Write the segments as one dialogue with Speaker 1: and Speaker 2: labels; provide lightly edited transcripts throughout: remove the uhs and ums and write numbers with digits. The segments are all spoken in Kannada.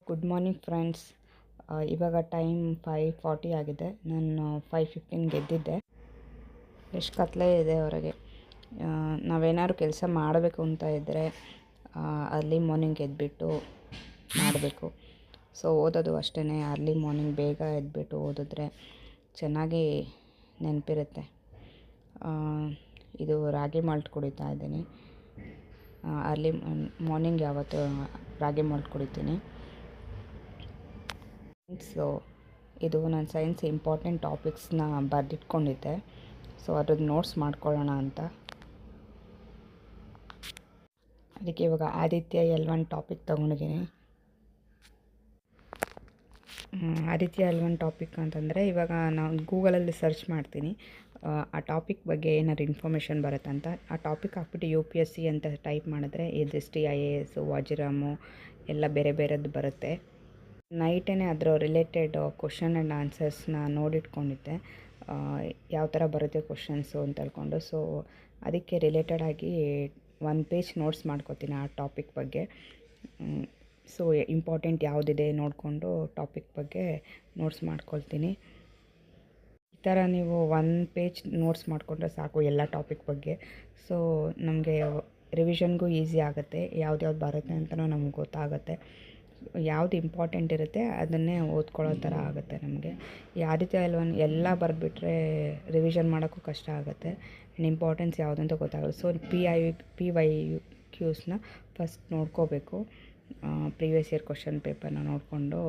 Speaker 1: Good morning friends. ಇವಾಗ ಟೈಮ್ 5:40 ಆಗಿದೆ. ನಾನು 5:15 ಎದ್ದಿದ್ದೆ. ಎಷ್ಟು ಕತ್ಲೆ ಇದೆ ಹೊರಗೆ. ನಾವೇನಾದ್ರು ಕೆಲಸ ಮಾಡಬೇಕು ಅಂತ ಇದ್ದರೆ ಅರ್ಲಿ ಮಾರ್ನಿಂಗ್ ಎದ್ಬಿಟ್ಟು ಮಾಡಬೇಕು. ಸೊ ಓದೋದು ಅಷ್ಟೇ, ಅರ್ಲಿ ಮಾರ್ನಿಂಗ್ ಬೇಗ ಎದ್ಬಿಟ್ಟು ಓದಿದ್ರೆ ಚೆನ್ನಾಗಿ ನೆನಪಿರುತ್ತೆ. ಇದು ರಾಗಿ ಮಾಲ್ಟ್ ಕುಡಿತಾ ಇದ್ದೀನಿ. ಅರ್ಲಿ ಮಾರ್ನಿಂಗ್ ಯಾವತ್ತು ರಾಗಿ ಮಾಲ್ಟ್ ಕುಡಿತೀನಿ. ಸೊ ಇದು ನಾನು ಸೈನ್ಸ್ ಇಂಪಾರ್ಟೆಂಟ್ ಟಾಪಿಕ್ಸ್ನ ಬರೆದಿಟ್ಕೊಂಡಿದ್ದೆ. ಸೊ ಅದ್ರದ್ದು ನೋಟ್ಸ್ ಮಾಡ್ಕೊಳ್ಳೋಣ ಅಂತ. ಅದಕ್ಕೆ ಇವಾಗ ಆದಿತ್ಯ L1 ಟಾಪಿಕ್ ತೊಗೊಂಡಿದ್ದೀನಿ. ಆದಿತ್ಯ L1 ಟಾಪಿಕ್ ಅಂತಂದರೆ ಇವಾಗ ನಾನು ಗೂಗಲಲ್ಲಿ ಸರ್ಚ್ ಮಾಡ್ತೀನಿ, ಆ ಟಾಪಿಕ್ ಬಗ್ಗೆ ಏನಾದ್ರು ಇನ್ಫಾರ್ಮೇಷನ್ ಬರುತ್ತಂತ. ಆ ಟಾಪಿಕ್ ಹಾಕ್ಬಿಟ್ಟು UPSC ಅಂತ ಟೈಪ್ ಮಾಡಿದ್ರೆ SST IAS ವಾಜಿರಾಮು ಎಲ್ಲ ಬೇರೆ ಬೇರೆದು ಬರುತ್ತೆ. ನೈಟೇ ಅದರ ರಿಲೇಟೆಡ್ ಕ್ವಶನ್ ಆ್ಯಂಡ್ ಆನ್ಸರ್ಸ್ನ ನೋಡಿಟ್ಕೊಂಡಿದ್ದೆ, ಯಾವ ಥರ ಬರುತ್ತೆ ಕ್ವಶನ್ಸು ಅಂತ ಹೇಳ್ಕೊಂಡು. ಸೊ ಅದಕ್ಕೆ ರಿಲೇಟೆಡಾಗಿ 1 ಪೇಜ್ ನೋಟ್ಸ್ ಮಾಡ್ಕೋತೀನಿ ಆ ಟಾಪಿಕ್ ಬಗ್ಗೆ. ಸೊ ಇಂಪಾರ್ಟೆಂಟ್ ಯಾವುದಿದೆ ನೋಡಿಕೊಂಡು ಟಾಪಿಕ್ ಬಗ್ಗೆ ನೋಟ್ಸ್ ಮಾಡ್ಕೊಳ್ತೀನಿ. ಈ ಥರ ನೀವು 1 ಪೇಜ್ ನೋಟ್ಸ್ ಮಾಡಿಕೊಂಡ್ರೆ ಸಾಕು ಎಲ್ಲ ಟಾಪಿಕ್ ಬಗ್ಗೆ. ಸೊ ನಮಗೆ ರಿವಿಷನ್ಗೂ ಈಸಿ ಆಗುತ್ತೆ, ಯಾವ್ದು ಬರುತ್ತೆ ಅಂತಲೂ ನಮ್ಗೆ ಗೊತ್ತಾಗುತ್ತೆ. ಯಾವುದು ಇಂಪಾರ್ಟೆಂಟ್ ಇರುತ್ತೆ ಅದನ್ನೇ ಓದ್ಕೊಳ್ಳೋ ಥರ ಆಗುತ್ತೆ ನಮಗೆ. ಈ ಆದಿತ್ಯ L1 ಎಲ್ಲ ಬರೆದ್ಬಿಟ್ರೆ ರಿವಿಷನ್ ಮಾಡೋಕ್ಕೂ ಕಷ್ಟ ಆಗುತ್ತೆ. ಇಂಪಾರ್ಟೆನ್ಸ್ ಯಾವುದು ಅಂತ ಗೊತ್ತಾಗಲ್ಲ. ಸೊ PYQಸ್ನ ಫಸ್ಟ್ ನೋಡ್ಕೋಬೇಕು. ಪ್ರೀವಿಯಸ್ ಇಯರ್ ಕ್ವಶನ್ ಪೇಪರ್ನ ನೋಡಿಕೊಂಡು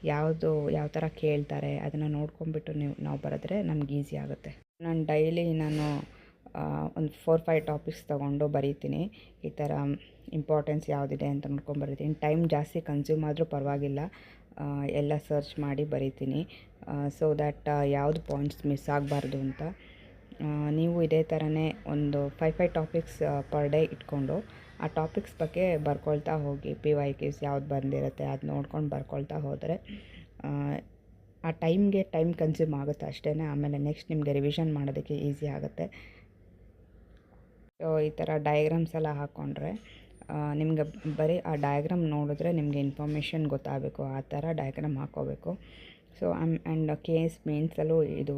Speaker 1: ಯಾವ ಥರ ಕೇಳ್ತಾರೆ ಅದನ್ನು ನೋಡ್ಕೊಂಬಿಟ್ಟು ನಾವು ಬರೆದ್ರೆ ನಮ್ಗೆ ಈಸಿ ಆಗುತ್ತೆ. ನಾನು ಡೈಲಿ ಒಂದು 4-5 ಟಾಪಿಕ್ಸ್ ತೊಗೊಂಡು ಬರೀತೀನಿ. ಈ ಥರ ಇಂಪಾರ್ಟೆನ್ಸ್ ಯಾವುದಿದೆ ಅಂತ ನೋಡ್ಕೊಂಡು ಬರೀತೀನಿ. ಟೈಮ್ ಜಾಸ್ತಿ ಕನ್ಸ್ಯೂಮ್ ಆದರೂ ಪರವಾಗಿಲ್ಲ, ಎಲ್ಲ ಸರ್ಚ್ ಮಾಡಿ ಬರೀತೀನಿ. ಸೊ ದ್ಯಾಟ್ ಯಾವುದು ಪಾಯಿಂಟ್ಸ್ ಮಿಸ್ ಆಗಬಾರ್ದು ಅಂತ. ನೀವು ಇದೇ ಥರನೇ ಒಂದು 5-5 ಟಾಪಿಕ್ಸ್ ಪರ್ ಡೇ ಇಟ್ಕೊಂಡು ಆ ಟಾಪಿಕ್ಸ್ ಬಗ್ಗೆ ಬರ್ಕೊಳ್ತಾ ಹೋಗಿ. PYQs ಯಾವ್ದು ಬಂದಿರುತ್ತೆ ಅದು ನೋಡ್ಕೊಂಡು ಬರ್ಕೊಳ್ತಾ ಹೋದರೆ ಆ ಟೈಮ್ ಕನ್ಸ್ಯೂಮ್ ಆಗುತ್ತೆ ಅಷ್ಟೇ. ಆಮೇಲೆ ನೆಕ್ಸ್ಟ್ ನಿಮಗೆ ರಿವಿಷನ್ ಮಾಡೋದಕ್ಕೆ ಈಸಿ ಆಗುತ್ತೆ. ಸೊ ಈ ಥರ ಡಯಾಗ್ರಾಮ್ಸ್ ಎಲ್ಲ ಹಾಕ್ಕೊಂಡ್ರೆ ನಿಮ್ಗೆ ಬರೀ ಆ ಡಯಾಗ್ರಾಮ್ ನೋಡಿದ್ರೆ ನಿಮಗೆ ಇನ್ಫಾರ್ಮೇಷನ್ ಗೊತ್ತಾಗಬೇಕು, ಆ ಥರ ಡಯಾಗ್ರಾಮ್ ಹಾಕ್ಕೋಬೇಕು. ಸೊ ಆ್ಯಂಡ್ KS ಮೇನ್ಸಲ್ಲೂ ಇದು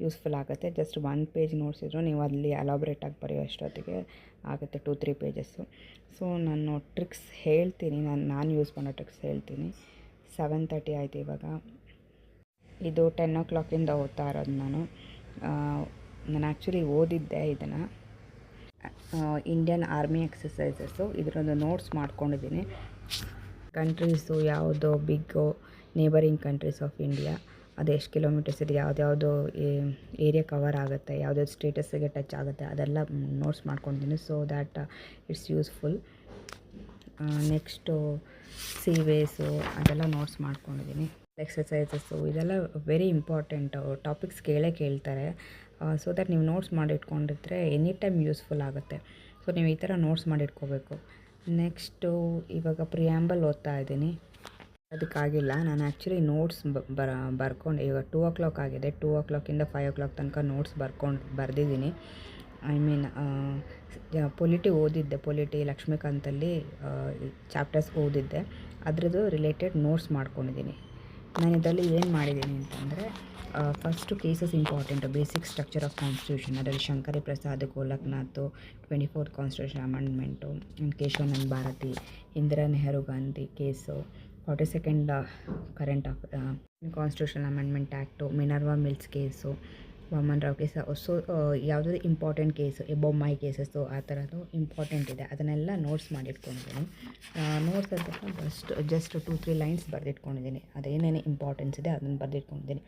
Speaker 1: ಯೂಸ್ಫುಲ್ ಆಗುತ್ತೆ. ಜಸ್ಟ್ 1 ಪೇಜ್ ನೋಟ್ಸಿದ್ರು ನೀವು ಅಲ್ಲಿ ಅಲಾಬ್ರೇಟಾಗಿ ಬರೆಯೋ ಅಷ್ಟೊತ್ತಿಗೆ ಆಗುತ್ತೆ 2-3 ಪೇಜಸ್ಸು. ಸೊ ನಾನು ಟ್ರಿಕ್ಸ್ ಹೇಳ್ತೀನಿ, ನಾನು ಯೂಸ್ ಮಾಡೋ ಟ್ರಿಕ್ಸ್ ಹೇಳ್ತೀನಿ. 7:30 ಆಯಿತು ಇವಾಗ. ಇದು 10 o'clock ಓದ್ತಾ ಇರೋದು ನಾನು ಆ್ಯಕ್ಚುಲಿ ಓದಿದ್ದೆ ಇದನ್ನು. ಇಂಡಿಯನ್ ಆರ್ಮಿ ಎಕ್ಸಸೈಸಸ್ಸು ಇದರೊಂದು ನೋಟ್ಸ್ ಮಾಡ್ಕೊಂಡಿದ್ದೀನಿ. ಕಂಟ್ರೀಸು ಯಾವುದು big neighbouring countries of India, ಅದು ಎಷ್ಟು ಕಿಲೋಮೀಟರ್ಸ್ ಇದೆ, ಯಾವುದ್ಯಾವುದು ಏರಿಯಾ ಕವರ್ ಆಗುತ್ತೆ, ಯಾವುದ್ಯಾವ್ದು ಸ್ಟೇಟಸ್ಸಿಗೆ ಟಚ್ ಆಗುತ್ತೆ, ಅದೆಲ್ಲ ನೋಟ್ಸ್ ಮಾಡ್ಕೊಂಡಿದ್ದೀನಿ. So that it's useful. Next ಸೀವೇಸು ಅದೆಲ್ಲ ನೋಟ್ಸ್ ಮಾಡ್ಕೊಂಡಿದ್ದೀನಿ. ಎಕ್ಸಸೈಸಸ್ಸು ಇದೆಲ್ಲ ವೆರಿ ಇಂಪಾರ್ಟೆಂಟು ಟಾಪಿಕ್ಸ್ ಕೇಳ್ತಾರೆ. ಸೊ ದ್ಯಾಟ್ ನೀವು ನೋಟ್ಸ್ ಮಾಡಿಟ್ಕೊಂಡಿದ್ರೆ ಎನಿ ಟೈಮ್ ಯೂಸ್ಫುಲ್ ಆಗುತ್ತೆ. ಸೊ ನೀವು ಈ ಥರ ನೋಟ್ಸ್ ಮಾಡಿಟ್ಕೋಬೇಕು. ನೆಕ್ಸ್ಟು ಇವಾಗ ಪ್ರಿಯಾಂಬಲ್ ಓದ್ತಾ ಇದ್ದೀನಿ. ಅದಕ್ಕಾಗಿಲ್ಲ, ನಾನು ಆ್ಯಕ್ಚುಲಿ ನೋಟ್ಸ್ ಬರ್ಕೊಂಡು ಇವಾಗ 2 o'clock ಆಗಿದೆ. 2 o'clock 5 o'clock ತನಕ ನೋಟ್ಸ್ ಬರೆದಿದ್ದೀನಿ. ಪೊಲಿಟಿ ಓದಿದ್ದೆ, ಪೊಲಿಟಿ ಲಕ್ಷ್ಮೀಕಾಂತಲ್ಲಿ ಚಾಪ್ಟರ್ಸ್ ಓದಿದ್ದೆ, ಅದರದ್ದು ರಿಲೇಟೆಡ್ ನೋಟ್ಸ್ ಮಾಡ್ಕೊಂಡಿದ್ದೀನಿ. ನಾನು ಇದರಲ್ಲಿ ಏನು ಮಾಡಿದ್ದೀನಿ ಅಂತಂದರೆ, first cases important, basic structure of constitution, ಅದರಲ್ಲಿ Shankari Prasad, Golaknath, 24th constitution amendment, Keshavananda Bharati, Indira Nehru Gandhi case, 42nd current constitution amendment act, Minerva Mills case, Waman Rao case. So ಯಾವುದಾದ್ರು ಇಂಪಾರ್ಟೆಂಟ್ ಕೇಸು, ಬೊಮ್ಮಾಯಿ ಕೇಸಸ್ಸು ಆ ಥರದ್ದು ಇಂಪಾರ್ಟೆಂಟ್ ಇದೆ, ಅದನ್ನೆಲ್ಲ ನೋಟ್ಸ್ ಮಾಡಿಟ್ಕೊಂಡಿದ್ದೀನಿ. ನೋಟ್ಸ್ ಅಂತ ಜಸ್ಟ್ 2-3 ಲೈನ್ಸ್ ಬರೆದಿಟ್ಕೊಂಡಿದ್ದೀನಿ. ಅದೇನೇನು ಇಂಪಾರ್ಟೆನ್ಸ್ ಇದೆ ಅದನ್ನು ಬರೆದಿಟ್ಕೊಂಡಿದ್ದೀನಿ.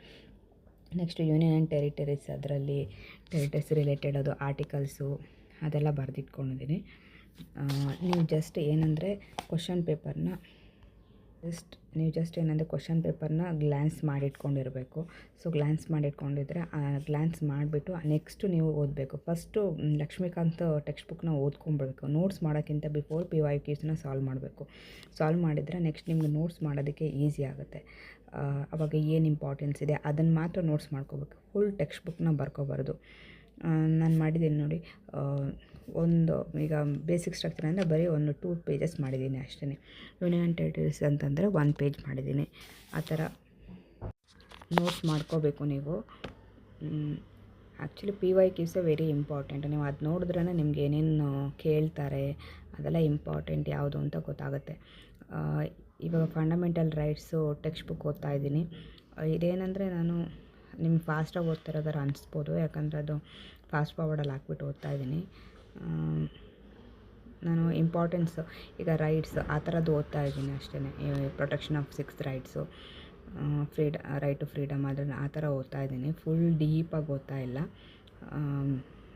Speaker 1: ನೆಕ್ಸ್ಟು ಯೂನಿಯನ್ ಆ್ಯಂಡ್ ಟೆರಿಟರೀಸ್, ಅದರಲ್ಲಿ ಟೆರಿಟರೀಸ್ ರಿಲೇಟೆಡ್ ಅದು ಆರ್ಟಿಕಲ್ಸು ಅದೆಲ್ಲ ಬರೆದಿಟ್ಕೊಂಡಿದ್ದೀನಿ. ನೀವು ಜಸ್ಟ್ ಏನಂದರೆ ಕ್ವಶನ್ ಪೇಪರ್ನ ಕ್ವಶನ್ ಪೇಪರ್ನ ಗ್ಲ್ಯಾನ್ಸ್ ಮಾಡಿಟ್ಕೊಂಡಿರಬೇಕು. ಸೊ ಗ್ಲ್ಯಾನ್ಸ್ ಮಾಡಿಟ್ಕೊಂಡಿದ್ರೆ ಗ್ಲ್ಯಾನ್ಸ್ ಮಾಡಿಬಿಟ್ಟು ನೆಕ್ಸ್ಟು ನೀವು ಓದಬೇಕು. ಫಸ್ಟು ಲಕ್ಷ್ಮೀಕಾಂತ್ ಟೆಕ್ಸ್ಟ್ ಬುಕ್ನ ಓದ್ಕೊಂಡ್ಬಿಡ್ಬೇಕು. ನೋಟ್ಸ್ ಮಾಡೋಕ್ಕಿಂತ ಬಿಫೋರ್ PYQಸ್ನ ಸಾಲ್ವ್ ಮಾಡಬೇಕು. ಸಾಲ್ವ್ ಮಾಡಿದರೆ ನೆಕ್ಸ್ಟ್ ನಿಮ್ಗೆ ನೋಟ್ಸ್ ಮಾಡೋದಕ್ಕೆ ಈಸಿ ಆಗುತ್ತೆ. ಆವಾಗ ಏನು ಇಂಪಾರ್ಟೆನ್ಸ್ ಇದೆ ಅದನ್ನು ಮಾತ್ರ ನೋಟ್ಸ್ ಮಾಡ್ಕೋಬೇಕು. ಫುಲ್ ಟೆಕ್ಸ್ಟ್ ಬುಕ್ನ ಬರ್ಕೋಬಾರ್ದು. ನಾನು ಮಾಡಿದ್ದೀನಿ ನೋಡಿ, ಒಂದು ಈಗ ಬೇಸಿಕ್ ಸ್ಟ್ರಕ್ಚರ್ ಅಂದರೆ ಬರೀ ಒಂದು 2 ಪೇಜಸ್ ಮಾಡಿದ್ದೀನಿ ಅಷ್ಟೇ. ಯೂನಿಯನ್ ಟೆರಿಟರೀಸ್ ಅಂತಂದರೆ 1 ಪೇಜ್ ಮಾಡಿದ್ದೀನಿ. ಆ ಥರ ನೋಟ್ಸ್ ಮಾಡ್ಕೋಬೇಕು ನೀವು. Actually PYQs very important. ನೀವು ಅದು ನೋಡಿದ್ರೇ ನಿಮ್ಗೆ ಏನೇನು ಕೇಳ್ತಾರೆ ಅದೆಲ್ಲ ಇಂಪಾರ್ಟೆಂಟ್ ಯಾವುದು ಅಂತ ಗೊತ್ತಾಗುತ್ತೆ. ಇವಾಗ ಫಂಡಮೆಂಟಲ್ ರೈಟ್ಸು ಟೆಕ್ಸ್ಟ್ ಬುಕ್ ಓದ್ತಾ ಇದ್ದೀನಿ. ಇದೇನೆಂದರೆ ನಾನು ನಿಮ್ಗೆ ಫಾಸ್ಟಾಗಿ ಓದ್ತಿರೋದಾರು ಅನಿಸ್ಬೋದು, ಯಾಕಂದರೆ ಅದು ಫಾಸ್ಟ್ ಫಾರ್ವರ್ಡಲ್ಲಿ ಹಾಕ್ಬಿಟ್ಟು ಓದ್ತಾ ಇದ್ದೀನಿ. ನಾನು ಇಂಪಾರ್ಟೆನ್ಸ್ ಈಗ ರೈಟ್ಸ್ ಆ ಥರದ್ದು ಓದ್ತಾ ಇದ್ದೀನಿ ಅಷ್ಟೇ. Protection of 6th rights, right to freedom ಅದನ್ನು ಆ ಥರ ಓದ್ತಾ ಇದ್ದೀನಿ. ಫುಲ್ ಡೀಪಾಗಿ ಓದ್ತಾ ಇಲ್ಲ,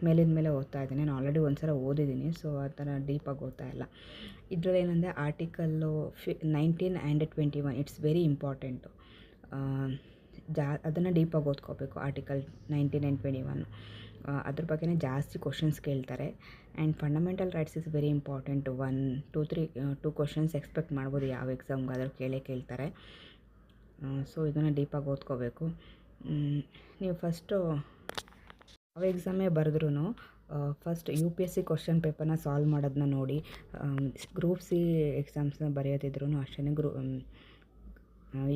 Speaker 1: ಮೇಲಿಂದ ಮೇಲೆ ಓದ್ತಾ ಇದ್ದೀನಿ. ನಾನು ಆಲ್ರೆಡಿ ಒಂದು ಸಲ ಓದಿದ್ದೀನಿ, ಸೊ ಆ ಥರ ಡೀಪಾಗಿ ಓದ್ತಾ ಇಲ್ಲ. ಇದರಲ್ಲಿ ಏನಂದರೆ article 19 and 21 it's very important. ಅದನ್ನು ಡೀಪಾಗಿ ಓದ್ಕೋಬೇಕು. ಆರ್ಟಿಕಲ್ 19 ಆ್ಯಂಡ್ 21 ಅದ್ರ ಬಗ್ಗೆನೇ ಜಾಸ್ತಿ ಕ್ವಶನ್ಸ್ ಕೇಳ್ತಾರೆ. And fundamental rights is very important. 1, 2, 3 2 questions expect ಮಾಡ್ಬೋದು ಯಾವ ಎಕ್ಸಾಮ್ಗಾದರೂ ಕೇಳ್ತಾರೆ. ಸೊ ಇದನ್ನು ಡೀಪಾಗಿ ಓದ್ಕೋಬೇಕು. ನೀವು ಫಸ್ಟು ಯಾವ ಎಕ್ಸಾಮೇ ಬರೆದ್ರೂ ಫಸ್ಟ್ UPSC ಕ್ವಶನ್ ಪೇಪರ್ನ ಸಾಲ್ವ್ ಮಾಡೋದನ್ನ ನೋಡಿ. ಗ್ರೂಪ್ C ಎಕ್ಸಾಮ್ಸ್ನ ಬರೆಯೋದಿದ್ರೂ ಅಷ್ಟೇ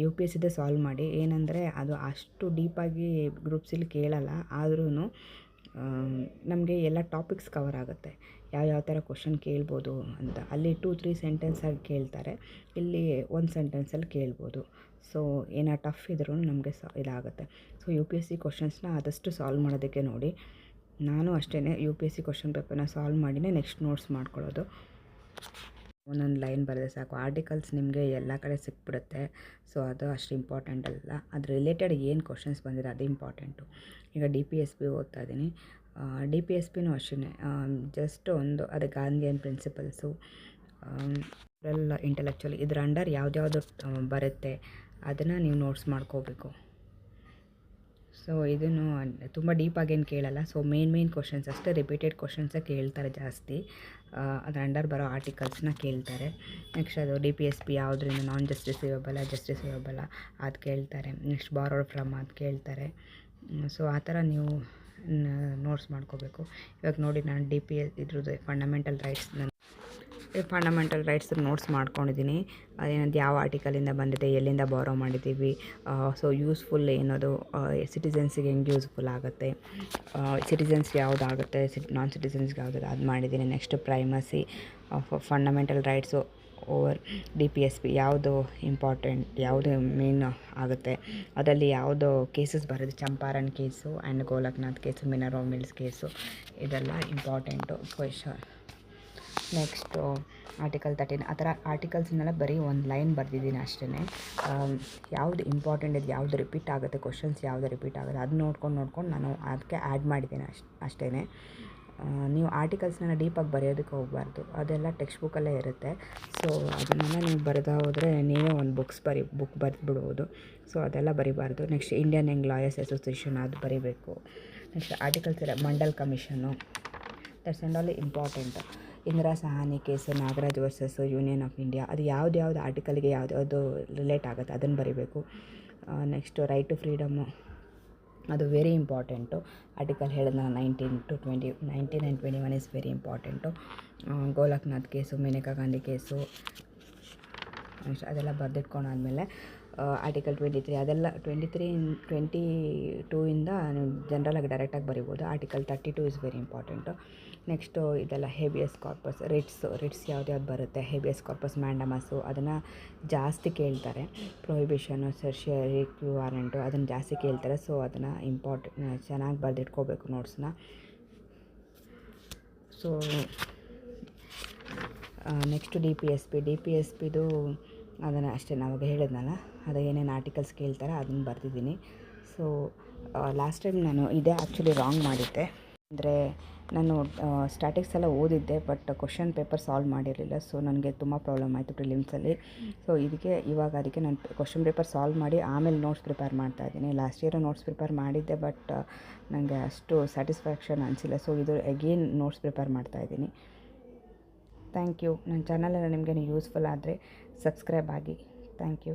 Speaker 1: UPSCದೇ ಸಾಲ್ವ್ ಮಾಡಿ. ಏನಂದರೆ ಅದು ಅಷ್ಟು ಡೀಪಾಗಿ ಗ್ರೂಪ್ Cಲಿ ಕೇಳಲ್ಲ, ಆದ್ರೂ ನಮಗೆ ಎಲ್ಲ ಟಾಪಿಕ್ಸ್ ಕವರ್ ಆಗುತ್ತೆ. ಯಾವ ಥರ ಕ್ವಶನ್ ಕೇಳ್ಬೋದು ಅಂತ. ಅಲ್ಲಿ 2-3 ಸೆಂಟೆನ್ಸಾಗಿ ಕೇಳ್ತಾರೆ, ಇಲ್ಲಿ 1 ಸೆಂಟೆನ್ಸಲ್ಲಿ ಕೇಳ್ಬೋದು. ಸೊ ಏನೋ ಟಫ್ ಇದ್ರೂ ನಮಗೆ ಇದಾಗುತ್ತೆ. ಸೊ UPSC ಕ್ವಶನ್ಸ್ನ ಆದಷ್ಟು ಸಾಲ್ವ್ ಮಾಡೋದಕ್ಕೆ ನೋಡಿ. ನಾನು ಅಷ್ಟೇ UPSC ಕ್ವಶನ್ ಪೇಪರ್ನ ಸಾಲ್ವ್ ಮಾಡಿನೇ ನೆಕ್ಸ್ಟ್ ನೋಟ್ಸ್ ಮಾಡ್ಕೊಳ್ಳೋದು. ಒಂದೊಂದು ಲೈನ್ ಬರೆದ್ರೆ ಸಾಕು. ಆರ್ಟಿಕಲ್ಸ್ ನಿಮಗೆ ಎಲ್ಲ ಕಡೆ ಸಿಕ್ಬಿಡುತ್ತೆ, ಸೊ ಅದು ಅಷ್ಟು ಇಂಪಾರ್ಟೆಂಟ್ ಅಲ್ಲ. ಅದು ರಿಲೇಟೆಡ್ ಏನು ಕ್ವಶನ್ಸ್ ಬಂದಿದೆ ಅದು ಇಂಪಾರ್ಟೆಂಟು. ಈಗ DPSP ಓದ್ತಾ ಇದ್ದೀನಿ. DPSPನೂ ಅಷ್ಟೇ ಜಸ್ಟ್ ಅದು ಗಾಂಧಿಯನ್ ಪ್ರಿನ್ಸಿಪಲ್ಸು, ಇಂಟೆಲೆಕ್ಚುಯಲ್ ಇದ್ರ ಅಂಡರ್ ಯಾವ್ದ್ಯಾವುದು ಬರುತ್ತೆ ಅದನ್ನು ನೀವು ನೋಟ್ಸ್ ಮಾಡ್ಕೋಬೇಕು. ಸೊ ಇದನ್ನು ತುಂಬ ಡೀಪಾಗೇನು ಕೇಳಲ್ಲ. ಸೊ ಮೇನ್ ಕ್ವಶನ್ಸ್ ಅಷ್ಟೇ, ರಿಪೀಟೆಡ್ ಕ್ವಶನ್ಸೇ ಕೇಳ್ತಾರೆ ಜಾಸ್ತಿ. ಅದರ ಅಂಡರ್ ಬರೋ ಆರ್ಟಿಕಲ್ಸ್ನ ಕೇಳ್ತಾರೆ. ನೆಕ್ಸ್ಟ್ ಅದು DPSP ಯಾವುದರಿಂದ ನಾನ್ ಜಸ್ಟಿಸೇಬಲ್ ಅದು ಕೇಳ್ತಾರೆ. ನೆಕ್ಸ್ಟ್ ಬಾರೋಡ್ ಫ್ರಮ್ ಅದು ಕೇಳ್ತಾರೆ. ಸೊ ಆ ಥರ ನೀವು ನೋಟ್ಸ್ ಮಾಡ್ಕೋಬೇಕು. ಇವಾಗ ನೋಡಿ ನಾನು ಇದ್ರದ್ದು ಫಂಡಮೆಂಟಲ್ ರೈಟ್ಸ್ ನೋಟ್ಸ್ ಮಾಡ್ಕೊಂಡಿದ್ದೀನಿ. ಅದೇನಂತ ಯಾವ ಆರ್ಟಿಕಲಿಂದ ಬಂದಿದೆ, ಎಲ್ಲಿಂದ ಬಾರೋ ಮಾಡಿದ್ದೀವಿ, ಸೊ ಯೂಸ್ಫುಲ್ ಏನದು, ಸಿಟಿಸನ್ಸಿಗೆ ಹೆಂಗೆ ಯೂಸ್ಫುಲ್ ಆಗುತ್ತೆ, ಸಿಟಿಸನ್ಸ್ ಯಾವುದಾಗುತ್ತೆ, ನಾನ್ ಸಿಟಿಸನ್ಸ್ಗೆ ಯಾವುದು ಅದು ಮಾಡಿದ್ದೀನಿ. Next primacy of fundamental rights over DPSP ಯಾವುದು ಇಂಪಾರ್ಟೆಂಟ್, ಯಾವುದು ಮೇನ್ ಆಗುತ್ತೆ, ಅದರಲ್ಲಿ ಯಾವುದು ಕೇಸಸ್ ಬರೋದು, Champaran case and Golaknath case, Minerva Mills case, ಇದೆಲ್ಲ ಇಂಪಾರ್ಟೆಂಟು ಕ್ವೆಶನ್. ನೆಕ್ಸ್ಟು ಆರ್ಟಿಕಲ್ 13 ಆ ಥರ ಆರ್ಟಿಕಲ್ಸ್ನೆಲ್ಲ ಬರೀ ಒಂದು ಲೈನ್ ಬರೆದಿದ್ದೀನಿ ಅಷ್ಟೇ. ಯಾವುದು ಇಂಪಾರ್ಟೆಂಟ್ ಇದೆ, ಯಾವುದು ರಿಪೀಟ್ ಆಗುತ್ತೆ, ಕ್ವಶನ್ಸ್ ಯಾವುದು ರಿಪೀಟ್ ಆಗುತ್ತೆ ಅದು ನೋಡ್ಕೊಂಡು ನಾನು ಅದಕ್ಕೆ ಆ್ಯಡ್ ಮಾಡಿದ್ದೀನಿ ಅಷ್ಟೇ. ನೀವು ಆರ್ಟಿಕಲ್ಸ್ನೆಲ್ಲ ಡೀಪಾಗಿ ಬರೆಯೋದಕ್ಕೆ ಹೋಗಬಾರ್ದು, ಅದೆಲ್ಲ ಟೆಕ್ಸ್ಟ್ ಬುಕ್ಕಲ್ಲೇ ಇರುತ್ತೆ. ಸೊ ಅದನ್ನೆಲ್ಲ ನೀವು ಬರೆದ ಹೋದರೆ ನೀವೇ ಒಂದು ಬುಕ್ ಬರೆದ್ಬಿಡ್ಬೋದು. ಸೊ ಅದೆಲ್ಲ ಬರಿಬಾರ್ದು. Next Indian young lawyers association ಅದು ಬರೀಬೇಕು. ನೆಕ್ಸ್ಟ್ ಆರ್ಟಿಕಲ್ಸ್ ಎಲ್ಲ Mandal commission, that's and all important. Indira Sawhney case, Nagaraj versus union of India, ಅದು ಯಾವ್ದು ಆರ್ಟಿಕಲ್ಗೆ ಯಾವ್ದು ರಿಲೇಟ್ ಆಗುತ್ತೆ ಅದನ್ನು ಬರೀಬೇಕು. ನೆಕ್ಸ್ಟು ರೈಟ್ ಟು ಫ್ರೀಡಮ್ಮು, ಅದು ವೆರಿ ಇಂಪಾರ್ಟೆಂಟು. ಆರ್ಟಿಕಲ್ ಹೇಳಿದ್ನ 19 and 21 is very important. Golaknath case, Maneka Gandhi case, ಅದೆಲ್ಲ ಬರೆದಿಟ್ಕೊಂಡಾದ್ಮೇಲೆ ಆರ್ಟಿಕಲ್ 23 ಅದೆಲ್ಲ 22 ಇಂದ ನೀವು ಜನರಲಾಗಿ ಡೈರೆಕ್ಟಾಗಿ ಬರಿಬೋದು. Article 32 is very important. Next ಇದೆಲ್ಲ ಹೇಬಿಯಸ್ ಕಾರ್ಪಸ್, ರಿಟ್ಸ್ ಯಾವ್ದು ಬರುತ್ತೆ, ಹೇಬಿಯಸ್ ಕಾರ್ಪಸ್, ಮ್ಯಾಂಡಮಸ್ಸು ಅದನ್ನು ಜಾಸ್ತಿ ಕೇಳ್ತಾರೆ. ಪ್ರೊಹಿಬಿಷನು, ಸರ್ಷಿಯರಿ ಕ್ಯೂ ವಾರೆಂಟು ಅದನ್ನು ಜಾಸ್ತಿ ಕೇಳ್ತಾರೆ. ಸೊ ಅದನ್ನು ಚೆನ್ನಾಗಿ ಬರೆದಿಟ್ಕೋಬೇಕು ನೋಟ್ಸ್ನ. ಸೊ ನೆಕ್ಸ್ಟು DPSPದು ಅದನ್ನು ಅಷ್ಟೇ ಅವಾಗ ಹೇಳಿದ್ನಲ್ಲ, ಅದು ಏನೇನು ಆರ್ಟಿಕಲ್ಸ್ ಕೇಳ್ತಾರೆ ಅದನ್ನು ಬರೆದಿದ್ದೀನಿ. ಸೊ ಲಾಸ್ಟ್ ಟೈಮ್ ನಾನು ಇದೇ ಆ್ಯಕ್ಚುಲಿ ರಾಂಗ್ ಮಾಡಿದ್ದೆ. ಅಂದರೆ ನಾನು ಸ್ಟ್ಯಾಟಿಕ್ಸ್ ಎಲ್ಲ ಓದಿದ್ದೆ, ಬಟ್ ಕ್ವಶನ್ ಪೇಪರ್ ಸಾಲ್ವ್ ಮಾಡಿರಲಿಲ್ಲ. ಸೊ ನನಗೆ ತುಂಬ ಪ್ರಾಬ್ಲಮ್ ಆಯಿತು ಪ್ರಿಲಿಮ್ಸಲ್ಲಿ. ಸೊ ಅದಕ್ಕೆ ನಾನು ಕ್ವಶನ್ ಪೇಪರ್ ಸಾಲ್ವ್ ಮಾಡಿ ಆಮೇಲೆ ನೋಟ್ಸ್ ಪ್ರಿಪೇರ್ ಮಾಡ್ತಾಯಿದ್ದೀನಿ. ಲಾಸ್ಟ್ ಇಯರು ನೋಟ್ಸ್ ಪ್ರಿಪೇರ್ ಮಾಡಿದ್ದೆ, ಬಟ್ ನನಗೆ ಅಷ್ಟು ಸ್ಯಾಟಿಸ್ಫ್ಯಾಕ್ಷನ್ ಅನಿಸಿಲ್ಲ. ಸೊ ಇದು ಅಗೇನ್ ನೋಟ್ಸ್ ಪ್ರಿಪೇರ್ ಮಾಡ್ತಾಯಿದ್ದೀನಿ. Thank you. ನನ್ನ ಚಾನಲೆಲ್ಲ ನಿಮಗೆ ಯೂಸ್ಫುಲ್ ಆದರೆ ಸಬ್ಸ್ಕ್ರೈಬ್ ಆಗಿ. Thank you.